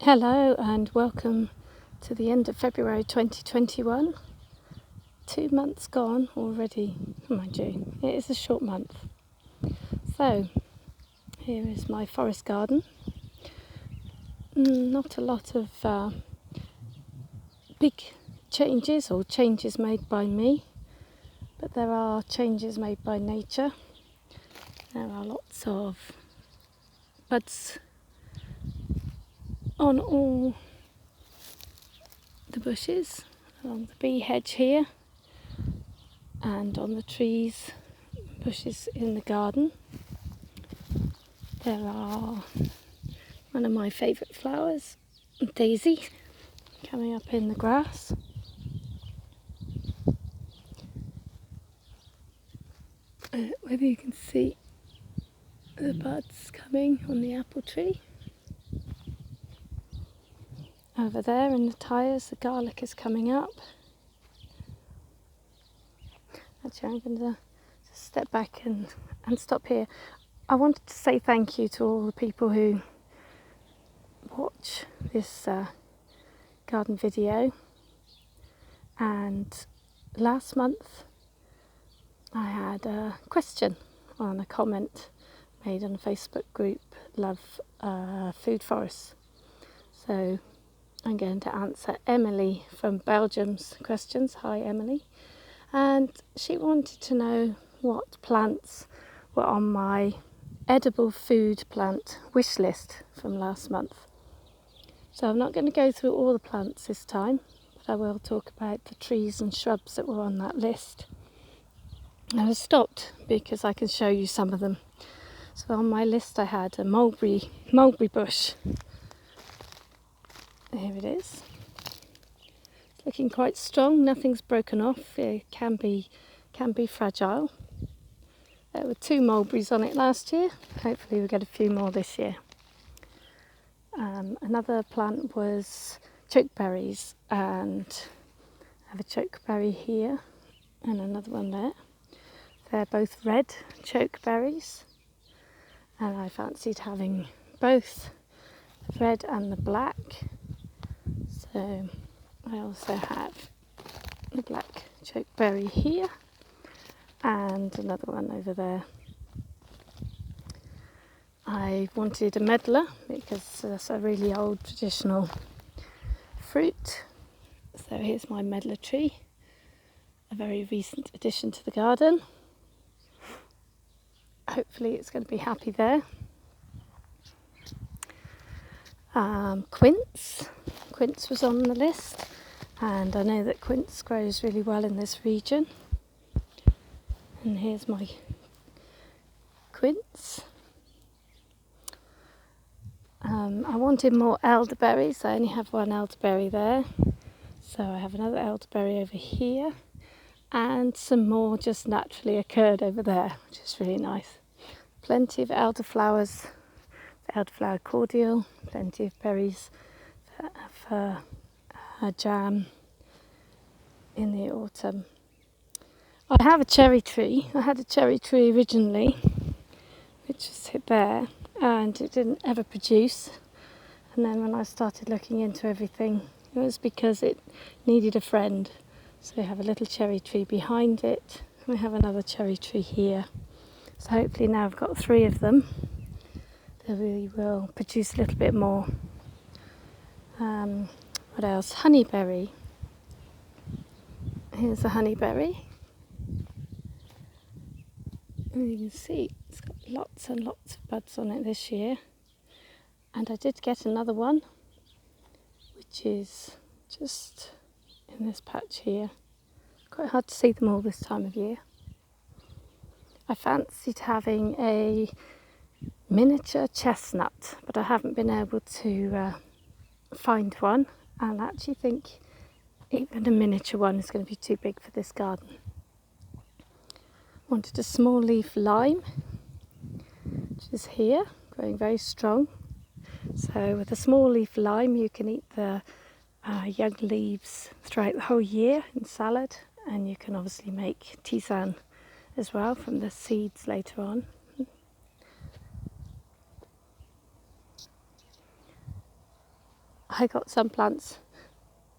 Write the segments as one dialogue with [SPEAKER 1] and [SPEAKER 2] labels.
[SPEAKER 1] Hello and welcome to the end of February 2021. 2 months gone already, mind you, it is a short month. So, here is my forest garden. Not a lot of big changes or changes made by me, but there are changes made by nature. There are lots of buds on all the bushes, along the bee hedge here, and on the trees, bushes in the garden. There are one of my favourite flowers, daisy, coming up in the grass. Whether you can see the buds coming on the apple tree. Over there in the tyres, the garlic is coming up. Actually, I'm going to just step back and stop here. I wanted to say thank you to all the people who watch this garden video. And last month I had a question on a comment made on a Facebook group, Love Food Forests. So I'm going to answer Emilie from Belgium's questions. Hi Emilie. And she wanted to know what plants were on my edible food plant wish list from last month. So I'm not going to go through all the plants this time, but I will talk about the trees and shrubs that were on that list. I was stopped because I can show you some of them. So on my list I had a mulberry bush. Here it is. It's looking quite strong. Nothing's broken off. It can be fragile. There were 2 mulberries on it last year. Hopefully we'll get a few more this year. Another plant was chokeberries, and I have a chokeberry here and another one there. They're both red chokeberries, and I fancied having both the red and the black. So I also have the black chokeberry here and another one over there. I wanted a medlar because that's a really old traditional fruit. So here's my medlar tree, a very recent addition to the garden. Hopefully it's going to be happy there. Quince was on the list, and I know that quince grows really well in this region. And here's my quince. I wanted more elderberries. I only have one elderberry there, so I have another elderberry over here, and some more just naturally occurred over there, which is really nice. Plenty of elderflowers, elderflower cordial, plenty of berries for jam in the autumn. I have a cherry tree. I had a cherry tree originally, which is there, and it didn't ever produce. And then when I started looking into everything, it was because it needed a friend. So we have a little cherry tree behind it, and we have another cherry tree here. So hopefully now I've got 3 of them, they really will produce a little bit more. What else? Honeyberry. Here's a honeyberry. And you can see it's got lots and lots of buds on it this year. And I did get another one, which is just in this patch here. Quite hard to see them all this time of year. I fancied having a miniature chestnut, but I haven't been able to find one, and I actually think even a miniature one is going to be too big for this garden. Wanted a small leaf lime, which is here, growing very strong. So with a small leaf lime you can eat the young leaves throughout the whole year in salad, and you can obviously make tisane as well from the seeds later on. I got some plants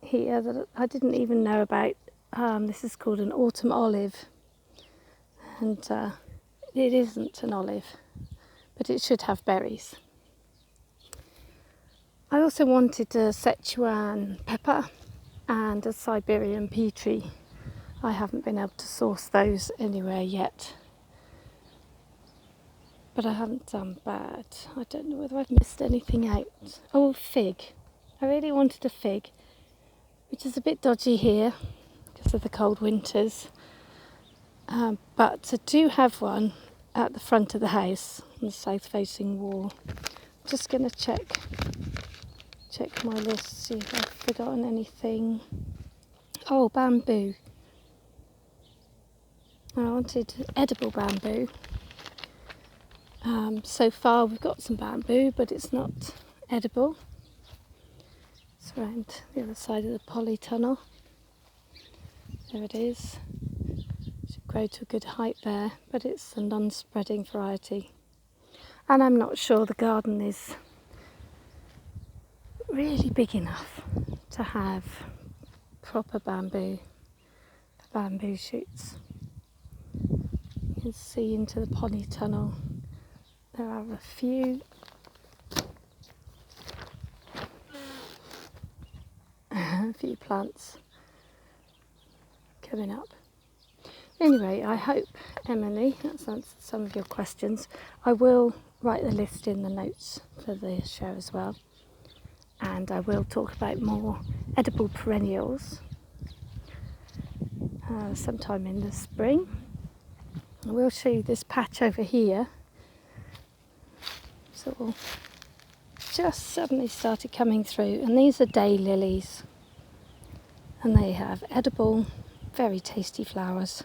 [SPEAKER 1] here that I didn't even know about. This is called an autumn olive, and it isn't an olive, but it should have berries. I also wanted a Schetuan pepper and a Siberian pear tree. I haven't been able to source those anywhere yet, but I haven't done bad. I don't know whether I've missed anything out. Oh, fig. I really wanted a fig, which is a bit dodgy here because of the cold winters. But I do have one at the front of the house on the south facing wall. I'm just going to check my list, see if I've forgotten anything. Oh, bamboo. I wanted edible bamboo. So far we've got some bamboo, but it's not edible. It's around the other side of the polytunnel. There it is. Should grow to a good height there, but it's a non-spreading variety. And I'm not sure the garden is really big enough to have proper bamboo shoots. You can see into the polytunnel. There are a few plants coming up. Anyway, I hope, Emilie, that's answered some of your questions. I will write the list in the notes for the show as well. And I will talk about more edible perennials sometime in the spring. I will show you this patch over here. So just suddenly started coming through, and these are daylilies, and they have edible, very tasty flowers.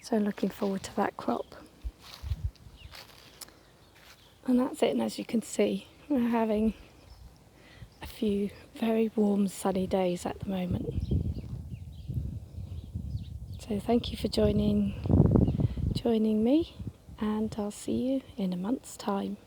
[SPEAKER 1] So I'm looking forward to that crop. And that's it, and as you can see, we're having a few very warm sunny days at the moment. So thank you for joining me, and I'll see you in a month's time.